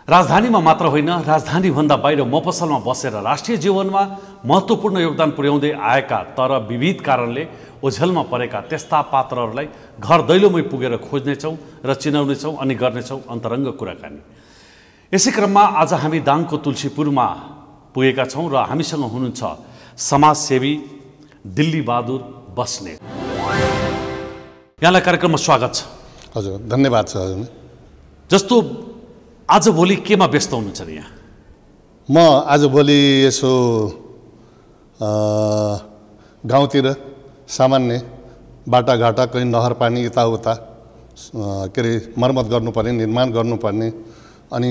राजधानीमा मात्र होइन, राजधानीभन्दा बाहिर मफसलमा बसेर राष्ट्रिय जीवनमा महत्त्वपूर्ण योगदान पुर्याउँदै आएका तर विविध कारणले ओझेलमा परेका त्यस्ता पात्रहरूलाई घर दैलोमै पुगेर खोज्नेछौँ र चिनाउनेछौँ अनि गर्नेछौँ अन्तरङ्ग कुराकानी। यसै क्रममा आज हामी दाङको तुलसीपुरमा पुगेका छौँ र हामीसँग हुनुहुन्छ समाजसेवी दिल्ली बहादुर बस्नेत। यहाँलाई कार्यक्रममा स्वागत छ। हजुर, धन्यवाद छ। हजुर, जस्तो आजभोलि केमा व्यस्त हुनुहुन्छ नि यहाँ? म आजभोलि यसो गाउँतिर सामान्य बाटाघाटा कहीँ नहर पानी यताउता के अरे मर्मत गर्नुपर्ने, निर्माण गर्नुपर्ने अनि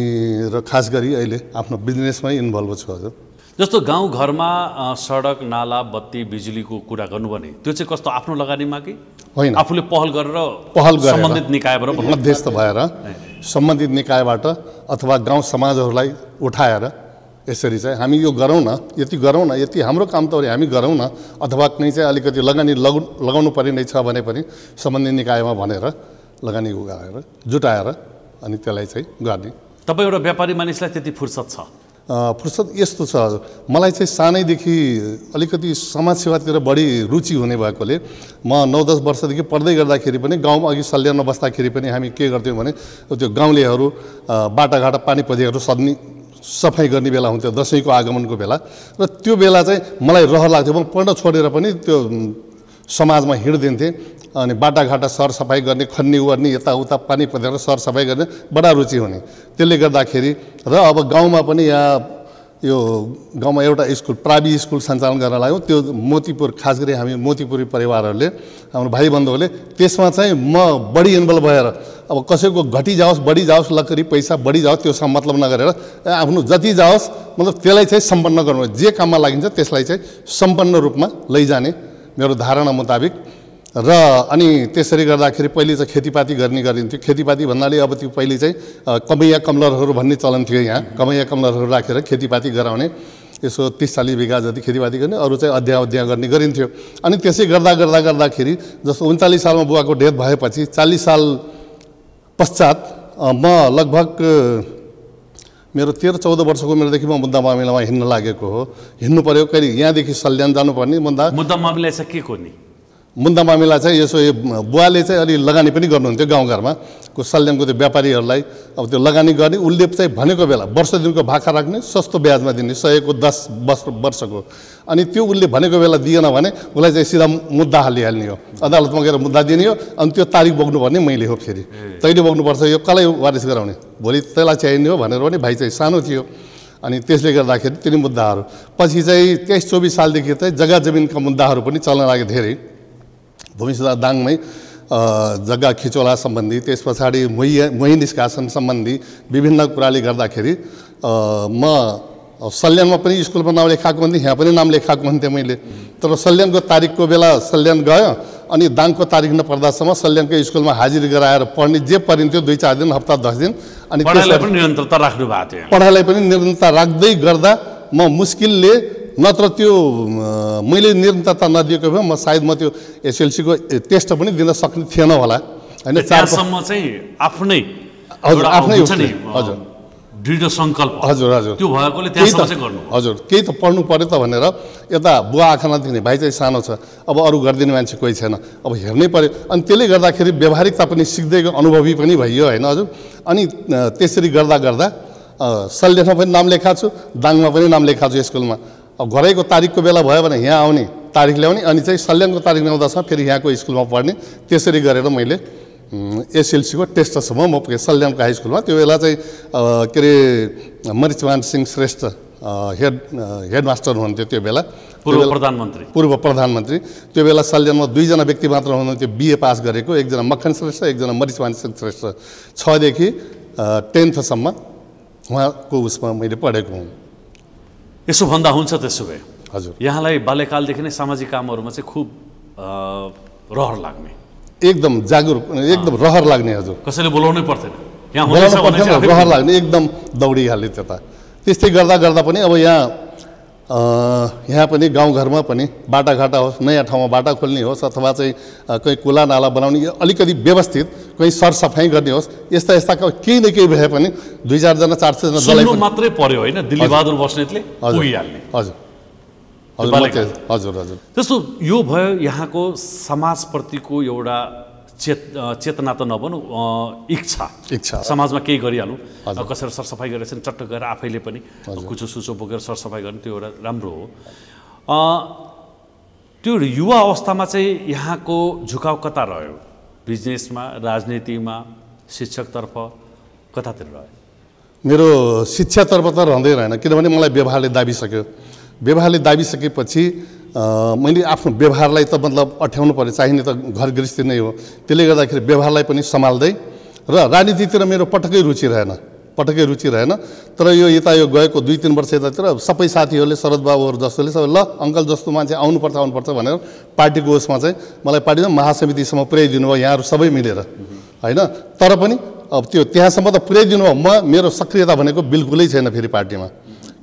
र खास गरी अहिले आफ्नो बिजनेसमै इन्भल्भ छु। हजुर, जस्तो गाउँघरमा सडक नाला बत्ती बिजुलीको कुरा गर्नु भने त्यो चाहिँ कस्तो आफ्नो लगानीमा कि होइन, आफूले पहल गरेर सम्बन्धित निकायबाट मध्यस्थ भएर सम्बन्धित निकायबाट अथवा गाउँ समाजहरूलाई उठाएर यसरी चाहिँ हामी यो गरौँ न, यति गरौँ न, यति हाम्रो काम त हामी गरौँ न, अथवा कहीँ चाहिँ अलिकति लगानी लगाउनु पर्ने छ भने पनि सम्बन्धित निकायमा भनेर लगानी उगाएर जुटाएर अनि त्यसलाई चाहिँ गर्ने। तपाईँ एउटा व्यापारी मानिसलाई त्यति फुर्सद छ? फुर्सद यस्तो छ, मलाई चाहिँ सानैदेखि अलिकति समाजसेवातिर बढी रुचि हुने भएकोले म 9-10 वर्षदेखि पढ्दै गर्दाखेरि पनि गाउँमा अघि सल्यानमा बस्दाखेरि पनि हामी के गर्थ्यौँ भने त्यो गाउँलेहरू बाटाघाटा पानी पजिहरू सफाइ गर्ने बेला हुन्थ्यो, दसैँको आगमनको बेला, र त्यो बेला चाहिँ मलाई रहर लाग्थ्यो। म पढ्न छोडेर पनि त्यो समाजमा हिँड्दिन्थेँ अनि बाटाघाटा सरसफाइ गर्ने, खन्नी ओर्ने, यताउता पानी परेर सरसफाइ गर्ने बडा रुचि हुने। त्यसले गर्दाखेरि र अब गाउँमा पनि यहाँ यो गाउँमा एउटा स्कुल प्रावि स्कुल सञ्चालन गर्न लाग्यौँ। त्यो मोतीपुर, खास गरी हामी मोतीपुरी परिवारहरूले, हाम्रो भाइबन्धुहरूले त्यसमा चाहिँ म बढी इन्भल्भ भएर अब कसैको घटी जाओस् बढी जाओस्, लकरी पैसा बढी जाओस् त्योसँग मतलब नगरेर आफ्नो जति जाओस् मतलब त्यसलाई चाहिँ सम्पन्न गर्नु, जे काममा लागिन्छ त्यसलाई चाहिँ सम्पन्न रूपमा लैजाने मेरो धारणा मुताबिक। र अनि त्यसरी गर्दाखेरि पहिले चाहिँ खेतीपाती गर्ने गरिन्थ्यो। खेतीपाती भन्नाले अब त्यो पहिले चाहिँ कमैया कमलरहरू भन्ने चलन थियो। यहाँ कमैया कमलरहरू राखेर खेतीपाती गराउने, यसो 30-40 बिघा जति खेतीपाती गर्ने, अरू चाहिँ अध्ययन गर्ने गरिन्थ्यो। अनि त्यसै गर्दाखेरि जस्तो 39 सालमा बुवाको डेथ भएपछि 40 साल पश्चात म लगभग मेरो 13-14 वर्षको उमेरदेखि म मुद्दा मामिलामा हिँड्न लागेको हो। हिँड्नु पऱ्यो, कहिले यहाँदेखि सल्यान जानुपर्ने। मुद्दा मामिला चाहिँ के को नि? मुद्दा मामिला चाहिँ यसो बुवाले चाहिँ अलि लगानी पनि गर्नुहुन्थ्यो गाउँघरमा को सल्यानको त्यो व्यापारीहरूलाई। अब त्यो लगानी गर्ने उसले चाहिँ भनेको बेला वर्ष दिनको भाका राख्ने, सस्तो ब्याजमा दिने, 100 को 10 वर्षको। अनि त्यो उसले भनेको बेला दिएन भने उसलाई चाहिँ सिधा मुद्दा हालिहाल्ने हो, अदालतमा गएर मुद्दा दिने हो। अनि त्यो तारिक बोक्नुपर्ने मैले हो, फेरि तैँले बोक्नुपर्छ, यो कसलाई वारिस गराउने, भोलि तैँलाई चाहिने हो भनेर पनि भाइ चाहिँ सानो थियो। अनि त्यसले गर्दाखेरि तिनी मुद्दाहरू पछि चाहिँ 23-24 सालदेखि चाहिँ जग्गा जमिनका मुद्दाहरू पनि चल्न लाग्यो धेरै। भूमि सुधार दाङमै जग्गा खिचोला सम्बन्धी, त्यस पछाडि मोही निष्कासन सम्बन्धी विभिन्न कुराले गर्दाखेरि म सल्यानमा पनि स्कुलमा नाम लेखाएको हुन्थेँ, यहाँ पनि नाम लेखाएको हुन्थेँ मैले। तर सल्यानको तारिकको बेला सल्यान गयो अनि दाङको तारिक नपर्दासम्म सल्यानकै स्कुलमा हाजिरी गराएर पढ्ने जे परिन्थ्यो 2-4 दिन, हप्ता 10 दिन। अनि पढाइलाई पनि निरन्तरता राख्नु भएको थियो। पढाइलाई पनि निरन्तरता राख्दै गर्दा म मुस्किलले, नत्र त्यो मैले निरन्तरता नदिएको भए सायद म त्यो एसएलसीको टेस्ट पनि दिन सक्ने थिएन होला होइन। 4सम्म चाहिँ आफ्नै हजुर दृढ सङ्कल्प, हजुर त्यो भएकोले त्यहाँसम्म चाहिँ गर्नु। हजुर, केही त पढ्नु पर्यो त भनेर यता बुवा आँखा नदिने, भाइ चाहिँ सानो छ, अब अरू गरिदिने मान्छे कोही छैन, अब हेर्नै पर्यो। अनि त्यसले गर्दाखेरि व्यावहारिकता पनि सिक्दै अनुभवी पनि भइयो होइन हजुर। अनि त्यसरी गर्दा सल्यानमा पनि नाम लेखाएको छु, दाङमा पनि नाम लेखाएको छु स्कुलमा। अब घरैको तारिकको बेला भयो भने यहाँ आउने, तारिक ल्याउने, अनि चाहिँ सल्यानको तारिक ल्याउँदासम्म फेरि यहाँको स्कुलमा पढ्ने। त्यसरी गरेर मैले एसएलसीको टेस्टसम्म म पुगेँ सल्यानको हाई स्कुलमा। त्यो बेला चाहिँ के अरे मरिचमान सिंह श्रेष्ठ हेडमास्टर हुनुहुन्थ्यो त्यो बेला, पूर्व प्रधानमन्त्री। त्यो बेला सल्यानमा 2 जना व्यक्ति मात्र हुनुहुन्थ्यो बिए पास गरेको, एकजना मक्खन श्रेष्ठ, एकजना मरिचमान सिंह श्रेष्ठ। 6 देखि 10थसम्म उहाँको उसमा मैले पढेको हुँ। यसो भन्दा हुन्छ त्यसो भए हजुर, यहाँलाई बाल्यकालदेखि नै सामाजिक कामहरूमा चाहिँ खुब रहर लाग्ने? एकदम जागरुक, एकदम रहर लाग्ने। हजुर, कसैले बोलाउनै पर्थेन, रहर लाग्ने, एकदम दौडिहाल्ने त्यता। त्यस्तै गर्दा पनि अब यहाँ यहाँ पनि गाउँघरमा पनि बाटाघाटा होस्, नयाँ ठाउँमा बाटा खोल्ने होस् अथवा चाहिँ कहीँ कुला नाला बनाउने, अलिकति व्यवस्थित कहीँ सरसफाइ गर्ने होस्, यस्ता यस्ता केही न केही भए पनि 2-4 जना 400 जना सुन्नु मात्रै पर्यो होइन, दिल्लीबहादुर बस्नेतले पुगिहाल्ने। हजुर हजुर हजुर हजुर त्यस्तो यो भयो यहाँको समाजप्रतिको एउटा चेतना त नभनौँ, इच्छा समाजमा केही गरिहालौँ, कसैले सरसफाइ गरेर चाहिँ चट्ट गएर आफैले पनि कुचो सुचो बोकेर सरसफाइ गर्ने, त्यो एउटा राम्रो हो। त्यो युवा अवस्थामा चाहिँ यहाँको झुकाउ कता रह्यो? बिजनेसमा, राजनीतिमा, शिक्षकतर्फ, कतातिर रह्यो? मेरो शिक्षातर्फ त रहँदै रहेन, किनभने मलाई व्यवहारले दाबिसक्यो। व्यवहारले दाबिसकेपछि मैले आफ्नो व्यवहारलाई त मतलब अठ्याउनु पर्यो, चाहिने त घर गृहस्थी नै हो। त्यसले गर्दाखेरि व्यवहारलाई पनि सम्हाल्दै र राजनीतितिर मेरो पटक्कै रुचि रहेन। तर यो गएको 2-3 वर्ष यतातिर सबै साथीहरूले, शरद बाबुहरू जस्तोले सबै ल अङ्कल जस्तो मान्छे आउनुपर्छ भनेर पार्टीको उसमा चाहिँ मलाई पार्टीमा महासमितिसम्म पुर्याइदिनु भयो, यहाँहरू सबै मिलेर होइन। तर पनि अब त्यो त्यहाँसम्म त पुर्याइदिनु भयो, मेरो सक्रियता भनेको बिल्कुलै छैन फेरि पार्टीमा।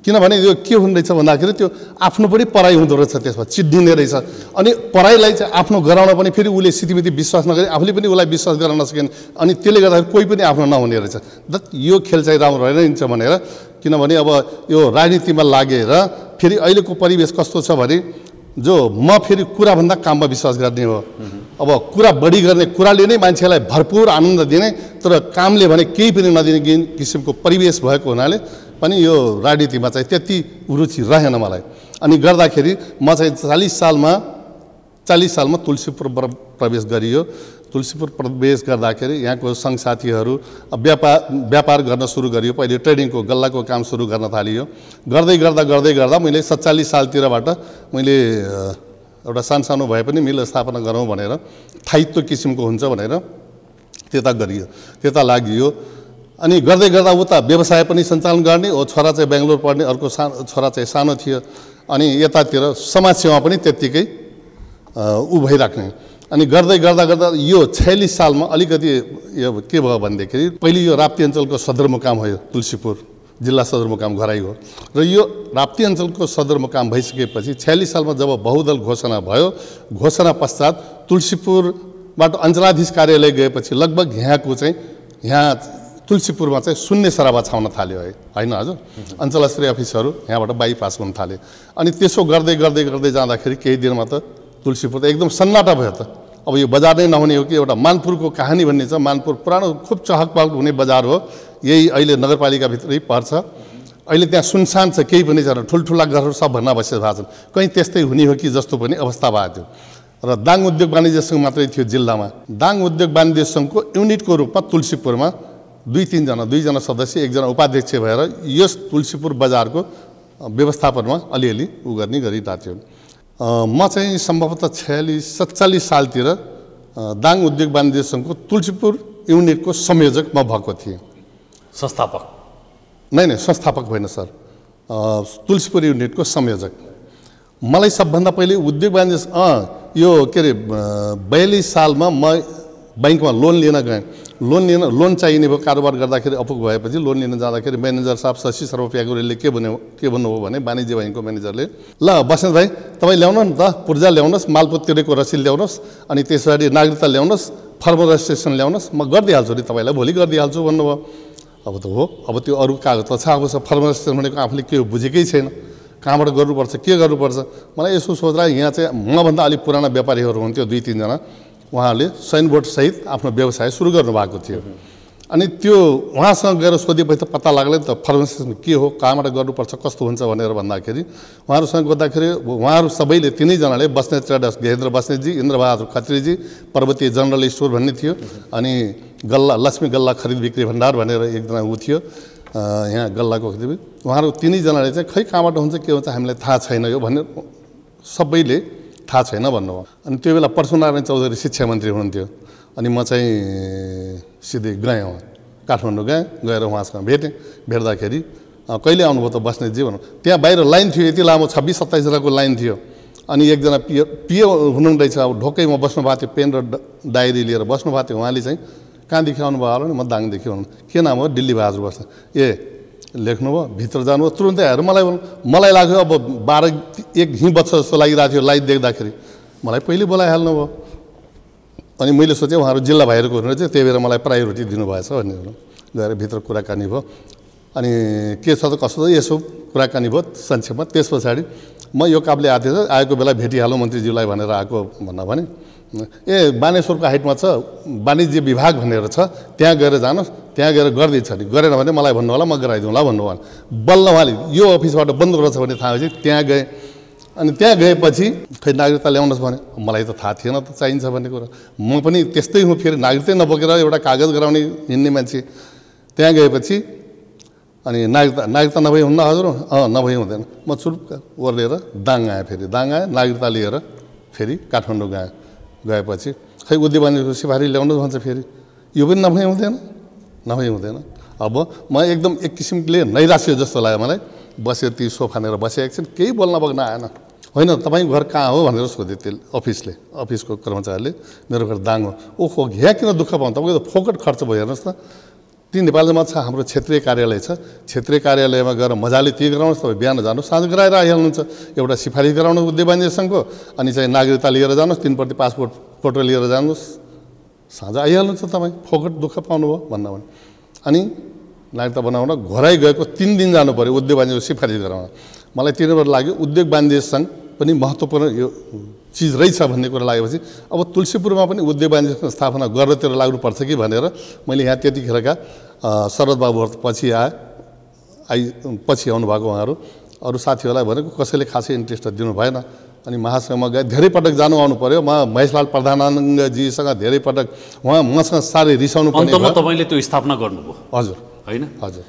किनभने यो के हुँदो रहेछ भन्दाखेरि त्यो आफ्नो पनि पराई हुँदो रहेछ, त्यसमा चिड्दिने रहेछ। अनि पराईलाई चाहिँ आफ्नो गराउन पनि फेरि उसले सितिमिति विश्वास नगरी आफूले पनि उसलाई विश्वास गर्न नसकेन, अनि त्यसले गर्दाखेरि कोही पनि आफ्नो नहुने रहेछ। यो खेल चाहिँ राम्रो रहेनछ भनेर, किनभने अब यो राजनीतिमा लागेर फेरि अहिलेको परिवेश कस्तो छ भने जो म फेरि कुराभन्दा काममा विश्वास गर्ने हो। अब कुरा बढी गर्ने, कुराले नै मान्छेलाई भरपुर आनन्द दिने, तर कामले भने केही पनि नदिने किसिमको परिवेश भएको हुनाले पनि यो राजनीतिमा चाहिँ त्यति रुचि रहेन मलाई। अनि गर्दाखेरि म चाहिँ 40 सालमा तुलसीपुर प्रवेश गरियो। तुलसीपुर प्रवेश गर्दाखेरि यहाँको सङ्घ साथीहरू व्यापार गर्न सुरु गरियो। पहिले ट्रेडिङको गल्लाको काम सुरु गर्न थालियो। गर्दै गर्दा मैले 47 सालतिरबाट मैले एउटा सानो भए पनि मिल स्थापना गरौँ भनेर, स्थायित्व किसिमको हुन्छ भनेर त्यता लागियो। अनि गर्दै गर्दा उता व्यवसाय पनि सञ्चालन गर्ने, ओ छोरा चाहिँ बेङ्गलोर पढ्ने, अर्को छोरा चाहिँ सानो थियो, अनि यतातिर समाजसेवा पनि त्यत्तिकै भइराख्ने। अनि गर्दै गर्दा यो 46 सालमा अलिकति यो के भयो भनेदेखि पहिले यो राप्ती अञ्चलको सदरमुकाम भयो, तुलसीपुर जिल्ला सदरमुकाम घराइ हो। र यो राप्ती अञ्चलको सदरमुकाम भइसकेपछि 46 सालमा जब बहुदल घोषणा भयो, घोषणा पश्चात तुलसीपुरबाट अञ्चलाधीश कार्यालय गएपछि लगभग यहाँ तुलसीपुरमा चाहिँ शून्य सराबा छाउन थाल्यो होइन हजुर। अञ्चलस्तरीय अफिसहरू यहाँबाट बाइपास हुन थाले। अनि त्यसो गर्दै जाँदाखेरि केही दिनमा त तुलसीपुर त एकदम सन्नाटा भयो त। अब यो बजार नै नहुने हो कि एउटा मानपुरको कहानी भन्ने छ। मानपुर पुरानो खुब चहकपहक हुने बजार हो, यही अहिले नगरपालिकाभित्रै पर्छ। अहिले त्यहाँ सुनसान छ, केही पनि छैन, ठुल्ठुला घरहरू सब भर्ना बसेर भएको छन्। कहीँ त्यस्तै हुने हो कि जस्तो पनि अवस्था भएको थियो। र दाङ उद्योग वाणिज्य सङ्घ मात्रै थियो जिल्लामा। दाङ उद्योग वाणिज्य सङ्घको युनिटको रूपमा तुलसीपुरमा 2-3 सदस्य, 1 जना उपाध्यक्ष भएर यस तुलसीपुर बजारको व्यवस्थापनमा अलिअलि गर्ने गरिरहेको थियो। म चाहिँ सम्भवतः 46-47 सालतिर दाङ उद्योग वाणिज्य सङ्घको तुलसीपुर युनिटको संयोजक म भएको थिएँ। संस्थापक? नै संस्थापक होइन सर, तुलसीपुर युनिटको संयोजक। मलाई सबभन्दा पहिले उद्योग वाणिज्य यो के अरे 42 सालमा म बैंकमा लोन लिन गएँ। लोन चाहिने भयो कारोबार गर्दाखेरि, अपुग भएपछि लोन लिन जाँदाखेरि म्यानेजर साहब शशि सर्वप्याकुरेले के भन्नुभयो भने वाणिज्य बैंकको म्यानेजरले, ल बस्नेत भाइ तपाईँ ल्याउनु न त, पूर्जा ल्याउनुहोस्, मालपोत तिरेको रसिद ल्याउनुहोस्, अनि त्यसरी नागरिकता ल्याउनुहोस्, फर्मल रेजिस्ट्रेसन ल्याउनुहोस्, म गरिदिइहाल्छु नि तपाईँलाई, भोलि गरिदिइहाल्छु भन्नुभयो। अब त हो, अब त्यो अरू कागज त छ, अब फर्मल रेजिस्ट्रेसन भनेको आफूले के बुझेकै छैन, कहाँबाट गर्नुपर्छ, के गर्नुपर्छ। मलाई यसो सोच्दा यहाँ चाहिँ मभन्दा अलिक पुराना व्यापारीहरू हुन्थ्यो 2-3 जना, उहाँहरूले साइनबोर्ड सहित आफ्नो व्यवसाय सुरु गर्नुभएको थियो। अनि त्यो उहाँसँग गएर सोधेपछि त पत्ता लाग्यो नि त फर्मेसन के हो, कहाँबाट गर्नुपर्छ, कस्तो हुन्छ भनेर भन्दाखेरि उहाँहरूसँग गर्दाखेरि उहाँहरू सबैले 3 जनाले, बस्नेत ट्रेडर्स गेहेन्द्र बस्नेतजी, इन्द्रबहादुर खत्रीजी, पर्वतीय जनरल स्टोर भन्ने थियो, अनि लक्ष्मी गल्ला खरिद बिक्री भण्डार भनेर एकजना ऊ थियो यहाँ गल्लाको खरिद, उहाँहरू 3 जनाले चाहिँ खै कहाँबाट हुन्छ के हुन्छ हामीलाई थाहा छैन यो भनेर सबैले थाहा छैन भन्नुभयो। अनि त्यो बेला परशुनारायण चौधरी शिक्षा मन्त्री हुनुहुन्थ्यो। अनि म चाहिँ सिधै गएँ काठमाडौँ गएर उहाँसँग भेट्दाखेरि कहिले आउनुभयो त बस्नेतजी भन्नु। त्यहाँ बाहिर लाइन थियो, यति लामो 26-27 जनाको लाइन थियो। अनि एकजना पिओ हुनुहुँदैछ, अब ढोकैमा बस्नु भएको थियो, पेन र डायरी लिएर बस्नु भएको थियो। उहाँले चाहिँ कहाँदेखि आउनुभयो होला नि, म दाङदेखि भन्नु। के नाम हो? दिल्ली बहादुर बस्नेत। ए लेख्नुभयो भित्र जानुभयो तुरुन्तै आएर मलाई लाग्यो अब 12-1 हिँ बच्छ जस्तो लागिरहेको थियो लाइट देख्दाखेरि मलाई पहिले बोलाइहाल्नु भयो अनि मैले सोचेँ उहाँहरू जिल्ला भाइहरूको हुनुहुन्छ चाहिँ त्यही भएर मलाई प्रायोरिटी दिनुभएछ भन्ने गएर भित्र कुराकानी भयो अनि के छ त कसो त यसो कुराकानी भयो संक्षेपमा त्यस पछाडि म यो कामले आएको बेला भेटिहालौँ मन्त्रीज्यूलाई भनेर आएको भने बानेश्वरको हाइटमा छ वाणिज्य विभाग भनेर छ त्यहाँ गएर जानुहोस् त्यहाँ गएर गर्दैछ नि गरेन भने मलाई भन्नु होला म गराइदिउँला भन्नुभयो बल्ल उहाँले यो अफिसबाट बन्द रहेछ भन्ने थाहा भएपछि त्यहाँ गएँ अनि त्यहाँ गएपछि खै नागरिकता ल्याउनुहोस् भने मलाई त थाहा थिएन त चाहिन्छ भन्ने कुरा म पनि त्यस्तै हुँ फेरि नागरिकतै नबोकेर एउटा कागज गराउने हिँड्ने मान्छे त्यहाँ गएपछि अनि नागरिकता नभई हुन्न हजुर नभई हुँदैन म चुरुप ओर्लेर दाङ आएँ फेरि दाङ आएँ नागरिकता लिएर फेरि काठमाडौँ गएपछि खै उद्योगवाणीको सिफारिस ल्याउनुहोस् भन्छ फेरि यो पनि नभई हुँदैन अब म एकदम एक किसिमले नैराश्य जस्तो लाग्यो मलाई बसेर ती सोफानेर बसेँ एकछिन केही बोल्न बग्न आएन होइन तपाईँको घर कहाँ हो भनेर सोधे त्यसले अफिसको कर्मचारीले मेरो घर दाङ हो ओहो यहाँ किन दुःख पाउनु तपाईँको त फोकट खर्च भयो हेर्नुहोस् त ती नेपालमा छ हाम्रो क्षेत्रीय कार्यालय छ क्षेत्रीय कार्यालयमा गएर मजाले ती गराउनुहोस् तपाईँ बिहान जानुहोस् साँझ गराएर आइहाल्नुहुन्छ एउटा सिफारिस गराउनु उद्योग वाणिज्य सङ्घको अनि चाहिँ नागरिकता लिएर जानुहोस् 3 प्रति पासपोर्ट फोटो लिएर जानुहोस् साँझ आइहाल्नुहुन्छ तपाईँ फोकट दुःख पाउनुभयो भन्दा भने अनि नागरिकता बनाउन घोराइ गएको 3 दिन जानु पऱ्यो उद्योग वाणिज्यको सिफारिस गराउन मलाई तिनीहरू लाग्यो उद्योग वाणिज्य सङ्घ पनि महत्त्वपूर्ण यो चिज रहेछ भन्ने कुरा लागेपछि अब तुलसीपुरमा पनि उद्योग वाणिज्य स्थापना गर्नतिर लाग्नुपर्छ कि भनेर मैले यहाँ त्यतिखेरका शरद बाबुहरू पछि आउनुभएको उहाँहरू अरू साथीहरूलाई भनेको कसैले खासै इन्ट्रेस्ट दिनु भएन अनि महासङ्घमा गए धेरै पटक जानु आउनु पर्यो म महेशलाल प्रधानजीसँग धेरै पटक उहाँ मसँग साह्रै रिसाउनु पर्ने अन्तमा तपाईँले त्यो स्थापना गर्नुभयो हजुर होइन हजुर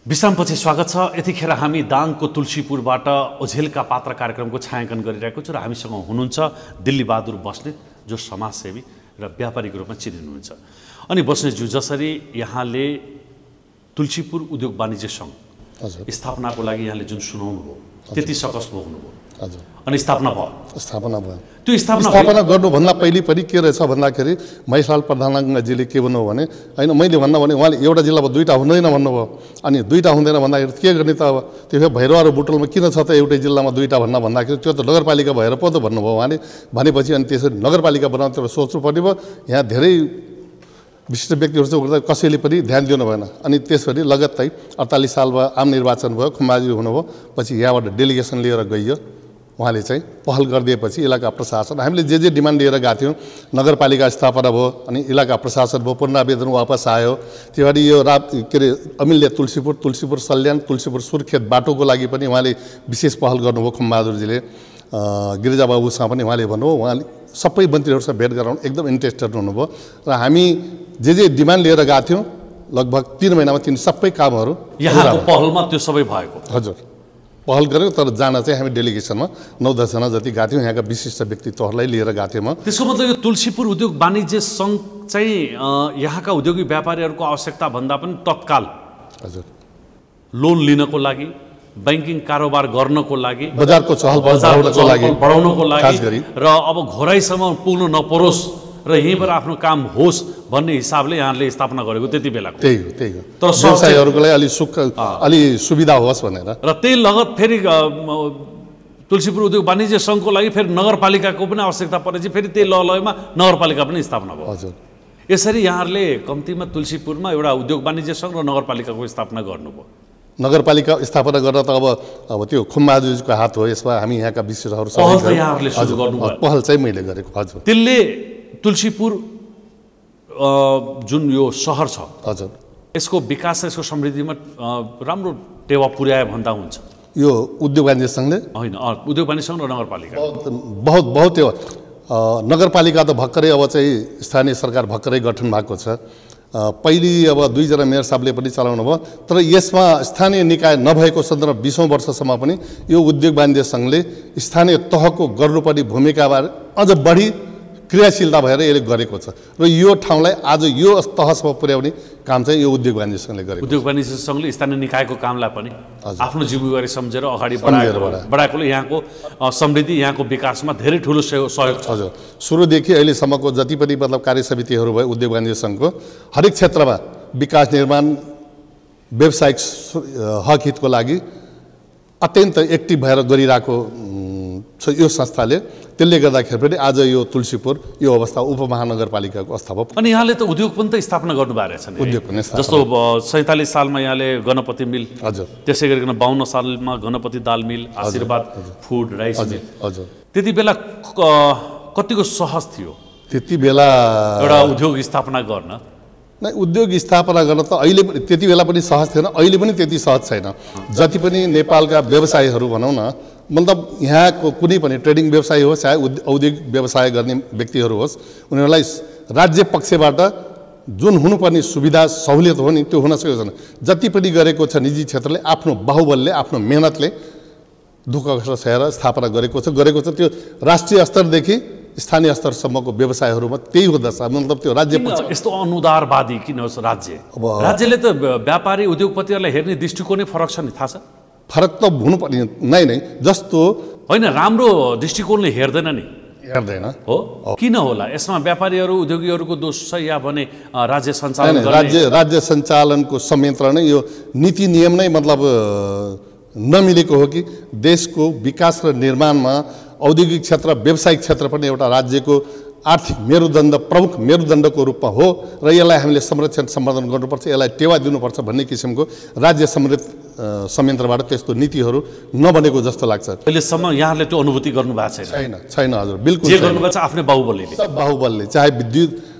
विश्रामपछि स्वागत छ यतिखेर हामी दाङको तुलसीपुरबाट ओझेलका पात्र कार्यक्रमको छायाङ्कन गरिरहेको छु र हामीसँग हुनुहुन्छ दिल्ली बहादुर बस्नेत जो समाजसेवी र व्यापारीको रूपमा चिनिनुहुन्छ अनि बस्नेतज्यू जसरी यहाँले तुलसीपुर उद्योग वाणिज्य सङ्घ स्थापनाको लागि यहाँले जुन सुनाउनु भयो त्यति सकस हुनुभयो हजुर अनि स्थापना भयो त्यो स्थापना गर्नुभन्दा पहिले पनि के रहेछ भन्दाखेरि महेशलाल प्रधानजीले के भन्नुभयो भने होइन मैले भन्दा भने उहाँले एउटा जिल्लामा 2टा हुँदैन भन्नुभयो अनि 2टा हुँदैन भन्दाखेरि के गर्ने त अब त्यो भैरवा र बुटोलमा किन छ त एउटै जिल्लामा 2टा भन्दाखेरि त्यो त नगरपालिका भएर पो त भन्नुभयो उहाँले भनेपछि अनि त्यसरी नगरपालिका बनाउनु त्यो सोच्नु पर्ने भयो यहाँ धेरै विशिष्ट व्यक्तिहरू चाहिँ कसैले पनि ध्यान दिनु भएन अनि त्यसरी लगत्तै 48 सालमा आम निर्वाचन भयो खुम्बाजी हुनुभयो पछि यहाँबाट डेलिगेसन लिएर गइयो उहाँले चाहिँ पहल गरिदिएपछि इलाका प्रशासन हामीले जे डिमान्ड लिएर गएको थियौँ नगरपालिका स्थापना भयो अनि इलाका प्रशासन भयो पुनरावेदन वापस आयो त्यसरी यो के अरे अमिल्य तुलसीपुर सल्यान तुलसीपुर सुर्खेत बाटोको लागि पनि उहाँले विशेष पहल गर्नुभयो खुम्बहादुरजीले गिरिजाबाबुसँग पनि उहाँले भन्नुभयो उहाँले सबै मन्त्रीहरूसँग भेट गराउन एकदम इन्ट्रेस्टेड हुनुभयो र हामी जे डिमान्ड लिएर गएको थियौँ लगभग 3 महिनामा ती सबै कामहरू यहाँको पहलमा त्यो सबै भएको हजुर पहल गरेको तर जान चाहिँ हामी डेलिगेसनमा 9-10 जना जति गएको थियौँ यहाँका विशिष्ट व्यक्तित्वहरूलाई लिएर गएको थियौँ त्यसको मतलब यो तुलसीपुर उद्योग वाणिज्य सङ्घ चाहिँ यहाँका उद्योगी व्यापारीहरूको आवश्यकता भन्दा पनि तत्काल हजुर लोन लिनको लागि बैंकिङ कारोबार गर्नको लागि बजारको चहल बढाउनको लागि र अब घोराइसम्म पुग्नु नपरोस् र यहीँबाट आफ्नो काम होस् भन्ने हिसाबले यहाँले स्थापना गरेको त्यति बेला त्यही हो तर व्यवसायीहरूको लागि अलि सुविधा होस् भनेर र त्यही लगत फेरि तुलसीपुर उद्योग वाणिज्य सङ्घको लागि फेरि नगरपालिकाको पनि आवश्यकता परेपछि फेरि त्यही लयमा नगरपालिका पनि स्थापना भयो हजुर यसरी यहाँहरूले कम्तीमा तुलसीपुरमा एउटा उद्योग वाणिज्य सङ्घ र नगरपालिकाको स्थापना गर्नुभयो नगरपालिका स्थापना गर्न त अब त्यो खुम्बहादुरजीको हात हो यसमा हामी यहाँका विशेषहरू पहल चाहिँ मैले गरेको हजुर त्यसले तुलसीपुर जुन यो सहर छ हजुर यसको विकास र यसको समृद्धिमा राम्रो टेवा पुर्यायो भन्दा हुन्छ यो उद्योग वाणिज्य सङ्घले होइन उद्योग वाणिज्य सङ्घ र नगरपालिका बहुत त्यो नगरपालिका त भर्खरै अब चाहिँ स्थानीय सरकार भर्खरै गठन भएको छ पहिले अब 2 जना मेयर साहबले पनि चलाउनु भयो तर यसमा स्थानीय निकाय नभएको सन्दर्भ 20औं वर्षसम्म पनि यो उद्योग वाणिज्य सङ्घले स्थानीय तहको गर्नुपर्ने भूमिकाबारे अझ बढी क्रियाशीलता भएर यसले गरेको छ र यो ठाउँलाई आज यो तहसम्म पुर्याउने काम चाहिँ यो उद्योग वाणिज्य सङ्घले गरेको उद्योग वाणिज्य सङ्घले स्थानीय निकायको कामलाई पनि आफ्नो जिम्मेवारी सम्झेर अगाडि बढाएकोले यहाँको समृद्धि यहाँको विकासमा धेरै ठुलो सहयोग छ हजुर सुरुदेखि अहिलेसम्मको जति पनि मतलब कार्य समितिहरू भयो उद्योग वाणिज्य सङ्घको हरेक क्षेत्रमा विकास निर्माण व्यावसायिक हक हितको लागि अत्यन्त एक्टिभ भएर गरिरहेको छ यो संस्थाले। त्यसले गर्दाखेरि पनि आज यो तुलसीपुर यो अवस्था उपमहानगरपालिकाको अवस्था भयो। अनि यहाँले त उद्योग पनि त स्थापना गर्नुभएको रहेछ नि। उद्योग पनि जस्तो 47 सालमा यहाँले गणपति मिल, हजुर, त्यसै गरिकन 52 सालमा गणपति दाल मिल, आशीर्वाद फुड राइस मिल। हजुर, त्यति बेला कतिको सहज थियो त्यति बेला एउटा उद्योग स्थापना गर्न? नै उद्योग स्थापना गर्न त अहिले पनि त्यति बेला पनि सहज थिएन, अहिले पनि त्यति सहज छैन। जति पनि नेपालका व्यवसायीहरू भनौँ न, मतलब यहाँको कुनै पनि ट्रेडिङ व्यवसाय होस् चाहे औद्योगिक व्यवसाय गर्ने व्यक्तिहरू होस्, उनीहरूलाई राज्य पक्षबाट जुन हुनुपर्ने सुविधा सहुलियत हो नि त्यो हुन सकेको छैन। जति पनि गरेको छ निजी क्षेत्रले आफ्नो बाहुबलले आफ्नो मेहनतले दुःख कष्ट सहेर स्थापना गरेको छ। त्यो राष्ट्रिय स्तरदेखि स्थानीय स्तरसम्मको व्यवसायहरूमा त्यही हुँदछ। मतलब त्यो राज्य यस्तो अनुदारवादी किन होस् राज्य? राज्यले त व्यापारी उद्योगपतिहरूलाई हेर्ने दृष्टिकोणै फरक छ नि, थाहा छ? फरक त हुनुपर्ने नै जस्तो होइन, राम्रो दृष्टिकोणले हेर्दैन नि, हेर्दैन हो? किन होला? यसमा व्यापारीहरू उद्योगीहरूको दोष छ या भने राज्य सञ्चालन राज्य सञ्चालनको संयन्त्र नै यो नीति नियम नै मतलब नमिलेको हो कि देशको विकास र निर्माणमा औद्योगिक क्षेत्र व्यावसायिक क्षेत्र पनि एउटा राज्यको आर्थिक मेरुदण्ड प्रमुख मेरुदण्डको रूपमा हो र यसलाई हामीले संरक्षण सम्वर्धन गर्नुपर्छ, यसलाई टेवा दिनुपर्छ भन्ने किसिमको राज्य समृद्ध संयन्त्रबाट त्यस्तो नीतिहरू नबनेको जस्तो लाग्छ। अहिलेसम्म यहाँले त्यो अनुभूति गर्नुभएको छैन? हजुर, बिल्कुल जे गर्नुभएको छ आफ्नै बाहुबलले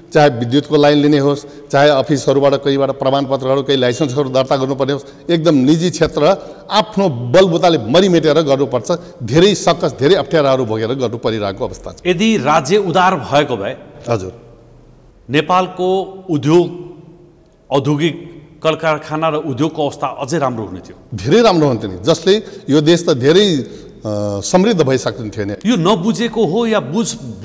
चाहे विद्युतको लाइन लिने होस्, चाहे अफिसहरूबाट कहीँबाट प्रमाणपत्रहरू केही लाइसेन्सहरू दर्ता गर्नुपर्ने होस्, एकदम निजी क्षेत्र आफ्नो बलबुताले मरिमेटेर गर्नुपर्छ। धेरै सकस धेरै अप्ठ्याराहरू भोगेर गर्नु परिरहेको अवस्था छ। यदि राज्य उदार भएको भए हजुर नेपालको औद्योगिक कल कारखाना र उद्योगको अवस्था अझै राम्रो हुने थियो, धेरै राम्रो हुन्थ्यो नि, जसले यो देश त धेरै समृद्ध भइसक्ने थियो नि। यो नबुझेको हो या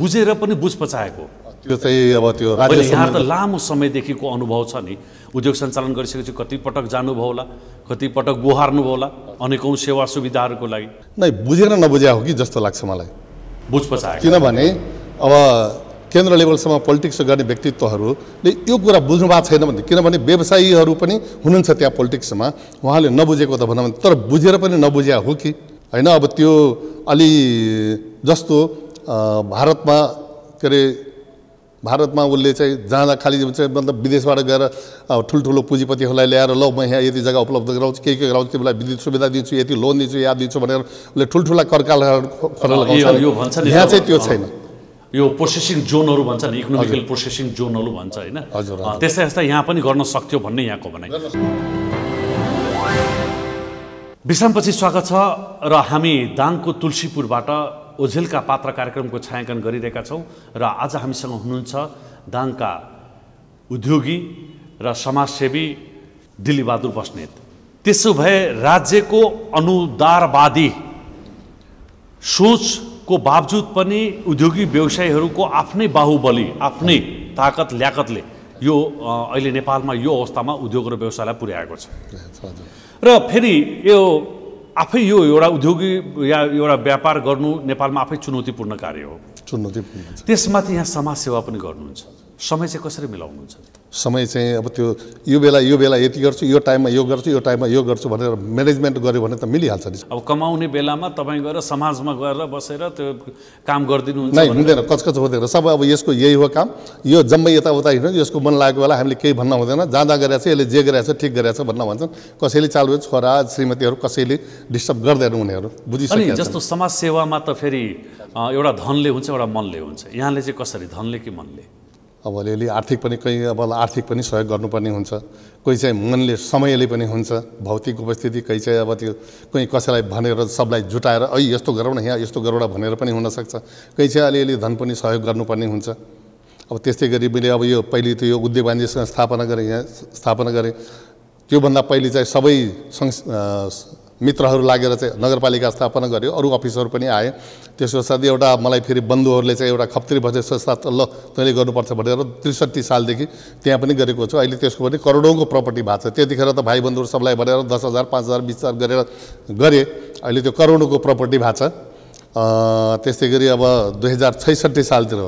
बुझेर पनि बुझ पचाएको? त्यो चाहिँ अब त्यो राज्य यहाँ त लामो समयदेखिको अनुभव छ नि, उद्योग सञ्चालन गरिसकेपछि कति पटक जानुभयो होला, कति पटक गुहार्नुभयो होला अनेकौँ सेवा सुविधाहरूको लागि। नै बुझेर नबुझ्या हो कि जस्तो लाग्छ मलाई, बुझ पचाएको। किनभने अब केन्द्र लेभलसम्म पोलिटिक्स गर्ने व्यक्तित्वहरूले यो कुरा बुझ्नु भएको छैन भने, किनभने व्यवसायीहरू पनि हुनुहुन्छ त्यहाँ पोलिटिक्समा, उहाँले नबुझेको त भनौँ भने, तर बुझेर पनि नबुझ्या हो कि होइन? अब त्यो अलि जस्तो भारतमा के अरे भारतमा उसले चाहिँ जाँदा खालि चाहिँ मतलब विदेशबाट गएर ठुल्ठुलो पुँजीपतिहरूलाई ल्याएर ल म यहाँ यति जग्गा उपलब्ध गराउँछु, के गराउँछु, तिमीलाई विद्युत सुविधा दिन्छु, यति लोन दिन्छु, या दिन्छु भनेर उसले ठुल्ठुला करकालहरू लगाउँछ। यहाँ चाहिँ त्यो छैन। यो प्रोसेसिङ जोनहरू भन्छ नि, इकोनोमिकल प्रोसेसिङ जोनहरू भन्छ होइन? त्यस्तै यहाँ पनि गर्न सक्थ्यो भन्ने यहाँको भनाइ। विश्रामपछि स्वागत छ र हामी दाङको तुलसीपुरबाट ओझेलका पात्र कार्यक्रमको छायाङ्कन गरिरहेका छौँ र आज हामीसँग हुनुहुन्छ दाङका उद्योगी र समाजसेवी दिलीबहादुर बस्नेत। त्यसो भए राज्यको अनुदारवादी सोचको बावजुद पनि उद्योगी व्यवसायीहरूको आफ्नै बाहुबली आफ्नै ताकत ल्याकतले यो अहिले नेपालमा यो अवस्थामा उद्योग र व्यवसायलाई पुर्याएको छ। र फेरि यो आफै यो एउटा उद्योगी या एउटा व्यापार गर्नु नेपालमा आफै चुनौतीपूर्ण कार्य हो। त्यसमाथि यहाँ समाजसेवा पनि गर्नुहुन्छ, समय चाहिँ कसरी मिलाउनुहुन्छ? समय चाहिँ अब त्यो यो बेला यति गर्छु, यो टाइममा यो गर्छु, यो टाइममा यो गर्छु भनेर म्यानेजमेन्ट गर्यो भने त मिलिहाल्छ नि। अब कमाउने बेलामा तपाईँ गएर समाजमा गएर बसेर त्यो काम गरिदिनुहुन्छ? नै, हुँदैन, कचकच हुँदैन। सब अब यसको यही हो काम, यो जम्मै यताउता हिँड्नु, यसको मन लागेको बेला हामीले केही भन्न हुँदैन। जाँदा गरेछ यसले जे गरेछ ठिक गरेछ भन्न भन्छन्। कसैले चालु छोरा श्रीमतीहरू कसैले डिस्टर्ब गर्दैन, उनीहरू बुझिसक्छ। जस्तो समाजसेवामा त फेरि एउटा धनले हुन्छ एउटा मनले हुन्छ, यहाँले चाहिँ कसरी, धनले कि मनले? अब अलिअलि आर्थिक पनि कहीँ अब आर्थिक पनि सहयोग गर्नुपर्ने हुन्छ, कोही चाहिँ मनले समयले पनि हुन्छ, भौतिक उपस्थिति कहीँ चाहिँ अब त्यो कोही कसैलाई भनेर सबलाई जुटाएर यस्तो गरौँ न यहाँ यस्तो गरौँ न भनेर पनि हुनसक्छ, कहीँ चाहिँ अलिअलि धन पनि सहयोग गर्नुपर्ने हुन्छ। अब त्यस्तै गरी मैले अब यो पहिले त यो उद्योग वाणिज्य स्थापना गरेँ, त्योभन्दा पहिले चाहिँ सबै मित्रहरू लागेर चाहिँ नगरपालिका स्थापना गर्यो, अरू अफिसहरू पनि आए। त्यसको साथै एउटा मलाई फेरि बन्धुहरूले चाहिँ एउटा खप्तरी बजेट संस्था ल तैँले गर्नुपर्छ भनेर 63 सालदेखि त्यहाँ पनि गरेको छु। अहिले त्यसको पनि करोडौँको प्रपर्टी भएको छ। त्यतिखेर त भाइ बन्धुहरू सबलाई भनेर 10,000 5,000 20,000 गरेर गरेँ, अहिले त्यो करोडौँको प्रपर्टी भएको छ। त्यस्तै गरी अब 2066 सालतिर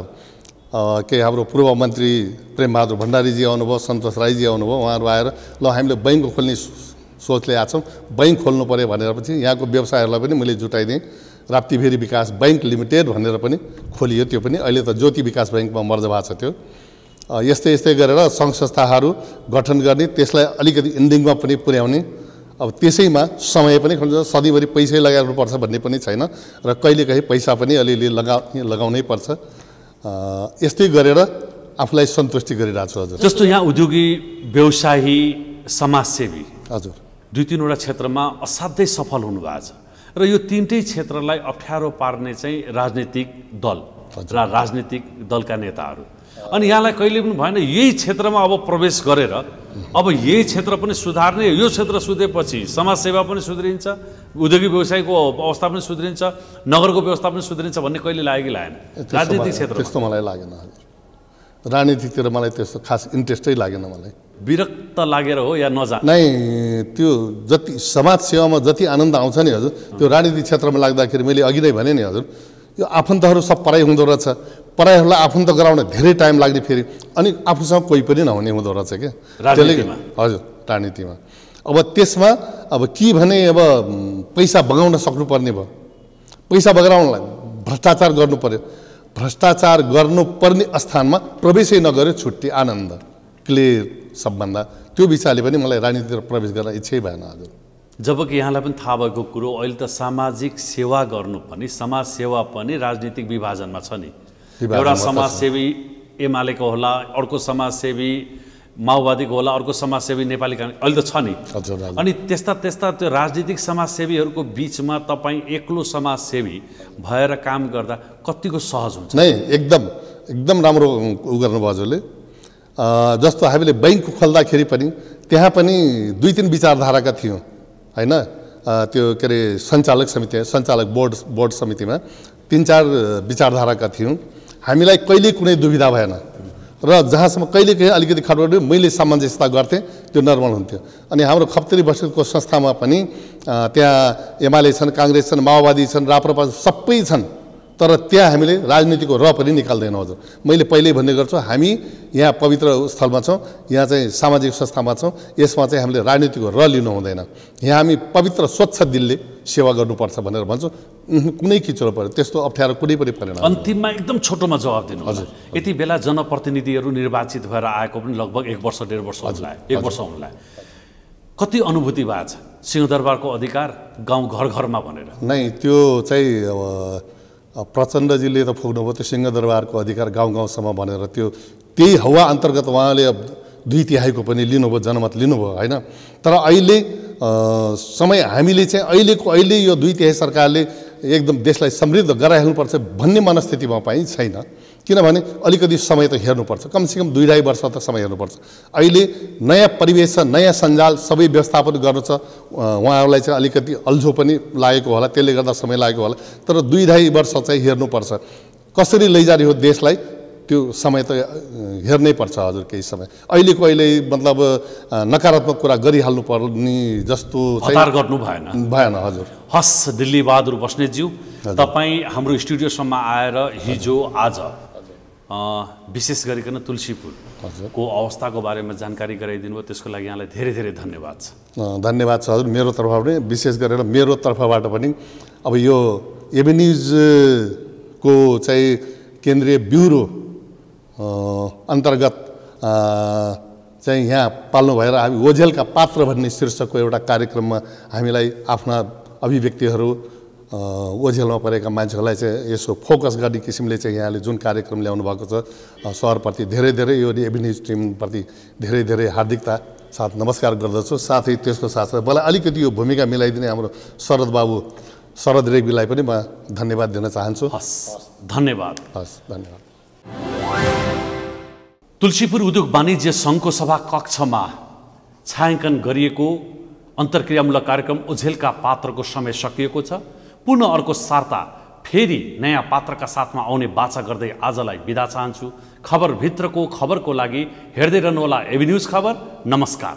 केही हाम्रो पूर्व मन्त्री प्रेमबहादुर भण्डारीजी आउनुभयो, सन्तोष राईजी आउनुभयो, उहाँहरू आएर ल हामीले बैङ्क खोल्ने सोचले आएको छौँ, बैङ्क खोल्नु पऱ्यो भनेर पछि यहाँको व्यवसायहरूलाई पनि मैले जुटाइदिएँ। राप्तीभेरी विकास बैङ्क लिमिटेड भनेर पनि खोलियो, त्यो पनि अहिले त ज्योति विकास बैङ्कमा मर्ज भएको छ त्यो। यस्तै यस्तै गरेर सङ्घ संस्थाहरू गठन गर्ने, त्यसलाई अलिकति इन्डिङमा पनि पुर्याउने। अब त्यसैमा समय पनि सधैँभरि पैसै लगाउनुपर्छ भन्ने पनि छैन र कहिलेकाहीँ पैसा पनि अलिअलि लगाउनै पर्छ। यस्तै गरेर आफूलाई सन्तुष्टि गरिरहेको छु। हजुर, जस्तो यहाँ उद्योगी, व्यवसायी, समाजसेवी, हजुर, 2-3वटा क्षेत्रमा असाध्यै सफल हुनुभएको छ र यो तीनटै क्षेत्रलाई अप्ठ्यारो पार्ने चाहिँ राजनीतिक दल र राजनीतिक दलका नेताहरू। अनि यहाँलाई कहिले पनि भएन यही क्षेत्रमा अब प्रवेश गरेर अब यही क्षेत्र पनि सुधार्ने, यो क्षेत्र सुधेपछि समाजसेवा पनि सुध्रिन्छ, उद्योगिक व्यवसायको अवस्था पनि सुध्रिन्छ, नगरको व्यवस्था पनि सुध्रिन्छ भन्ने कहिले लाग्यो कि लागेन? राजनीतिक क्षेत्र त्यस्तो मलाई लागेन। हजुर, राजनीतितिर मलाई त्यस्तो खास इन्ट्रेस्टै लागेन। मलाई विरक्त लागेर हो या नजा नै, त्यो जति समाजसेवामा जति आनन्द आउँछ नि हजुर, त्यो राजनीतिक क्षेत्रमा लाग्दाखेरि मैले अघि नै भने नि हजुर, यो आफन्तहरू सब पराई हुँदो रहेछ, पराईहरूलाई आफन्त गराउन धेरै टाइम लाग्ने, फेरि अनि आफूसँग कोही पनि नहुने हुँदो रहेछ क्या राजनीतिमा। हजुर, राजनीतिमा अब त्यसमा अब के भने अब पैसा बगाउन सक्नुपर्ने भयो, पैसा बगाउनलाई भ्रष्टाचार गर्नु पर्यो, भ्रष्टाचार गर्नुपर्ने स्थानमा प्रवेशै नगर्यो, छुट्टी आनन्द क्लियर सबभन्दा। त्यो विचारले पनि मलाई राजनीतितिर प्रवेश गर्न इच्छै भएन। हजुर, जबकि यहाँलाई पनि थाहा भएको कुरो अहिले त सामाजिक सेवा गर्नु पनि, समाज सेवा पनि राजनीतिक विभाजनमा छ नि। एउटा समाजसेवी एमालेको होला, अर्को समाजसेवी माओवादीको होला, अर्को समाजसेवी नेपाली काङ्ग्रेस, अहिले त छ नि। अनि त्यस्ता त्यो राजनीतिक समाजसेवीहरूको बिचमा तपाईँ एक्लो समाजसेवी भएर काम गर्दा कतिको सहज हुन्छ? नै, एकदम राम्रो उ गर्नुभयो हजुरले। जस्तो हामीले बैङ्क खोल्दाखेरि पनि त्यहाँ पनि 2-3 विचारधाराका थियौँ होइन, त्यो के अरे सञ्चालक बोर्ड समितिमा 3-4 विचारधाराका थियौँ। हामीलाई कहिले कुनै दुविधा भएन र जहाँसम्म कहिलेकाहीँ अलिकति खडबड मैले सामञ्जस्यता गर्थेँ, त्यो नर्मल हुन्थ्यो। अनि हाम्रो खप्तरी बस्तीको संस्थामा पनि त्यहाँ एमाले छन्, काङ्ग्रेस छन्, माओवादी छन्, राप्रपा सबै छन्, तर त्यहाँ हामीले राजनीतिको र पनि निकाल्दैनौँ। हजुर, मैले पहिल्यै भन्ने गर्छु, हामी यहाँ पवित्र स्थलमा छौँ, यहाँ चाहिँ सामाजिक संस्थामा छौँ, यसमा चाहिँ हामीले राजनीतिको र लिनु हुँदैन। यहाँ हामी पवित्र स्वच्छ दिलले सेवा गर्नुपर्छ भनेर भन्छु। कुनै किचरो पर्यो त्यस्तो अप्ठ्यारो कुनै पनि परेन। अन्तिममा एकदम छोटोमा जवाब दिनु। हजुर, यति बेला जनप्रतिनिधिहरू निर्वाचित भएर आएको पनि लगभग 1-1.5 वर्ष होला, 1 वर्ष हुनलाई कति अनुभूति भएको छ सिंहदरबारको अधिकार गाउँ घर घरमा भनेर? नै, त्यो चाहिँ अब प्रचण्डजीले त पुग्नुभयो त्यो सिंहदरबारको अधिकार गाउँ गाउँसम्म भनेर, त्यही हवा अन्तर्गत उहाँले 2/3 पनि लिनुभयो, जनमत लिनुभयो होइन। तर अहिले समय हामीले चाहिँ अहिले यो 2/3 सरकारले एकदम देशलाई समृद्ध गराइहाल्नुपर्छ भन्ने मनस्थितिमा पनि छैन। किनभने अलिकति समय त हेर्नुपर्छ, कमसेकम 2-2.5 वर्ष त समय हेर्नुपर्छ। अहिले नयाँ परिवेश छ, नयाँ सञ्जाल, सबै व्यवस्थापन गर्नु छ। उहाँहरूलाई चाहिँ अलिकति अल्झो पनि लागेको होला, त्यसले गर्दा समय लागेको होला, तर 2-2.5 वर्ष चाहिँ हेर्नुपर्छ। कसरी लैजाने हो देशलाई, त्यो समय त हेर्नै पर्छ। हजुर, केही समय अहिले मतलब नकारात्मक कुरा गरिहाल्नु पर्ने जस्तो हतार गर्नु भएन। हजुर, हस् दिल्ली बहादुर बस्नेतज्यू, तपाईँ हाम्रो स्टुडियोसम्म आएर हिजो आज विशेष गरिकन तुलसीपुरको अवस्थाको बारेमा जानकारी गराइदिनु भयो, त्यसको लागि यहाँलाई धेरै धेरै धन्यवाद छ। धन्यवाद छ हजुर। मेरो तर्फबाट पनि, विशेष गरेर मेरो तर्फबाट पनि अब यो एभिन्युजको चाहिँ केन्द्रीय ब्युरो अन्तर्गत चाहिँ यहाँ पाल्नु भएर हामी ओझेलका पात्र भन्ने शीर्षकको एउटा कार्यक्रममा हामीलाई आफ्ना अभिव्यक्तिहरू ओझेलमा परेका मान्छेहरूलाई चाहिँ यसो फोकस गर्ने किसिमले चाहिँ यहाँले जुन कार्यक्रम ल्याउनु भएको छ, सहरप्रति धेरै धेरै यो एभिन्युज टिमप्रति धेरै धेरै हार्दिकता साथ नमस्कार गर्दछु। साथै त्यसको साथसाथै मलाई अलिकति यो भूमिका मिलाइदिने हाम्रो शरद रेग्मीलाई पनि म धन्यवाद दिन चाहन्छु। हस्, धन्यवाद। हस्, धन्यवाद। तुलसीपुर उद्योग वाणिज्य सङ्घको सभा कक्षमा छायाङ्कन गरिएको अन्तर्क्रियामूलक कार्यक्रम ओझेलका पात्रको समय सकिएको छ। पुनः अर्को सार्ता फेरि नयाँ पात्रका साथमा आउने बाचा गर्दै आजलाई बिदा चाहन्छु। खबरभित्रको खबरको लागि हेर्दै रहनुहोला एभिन्युज खबर। नमस्कार।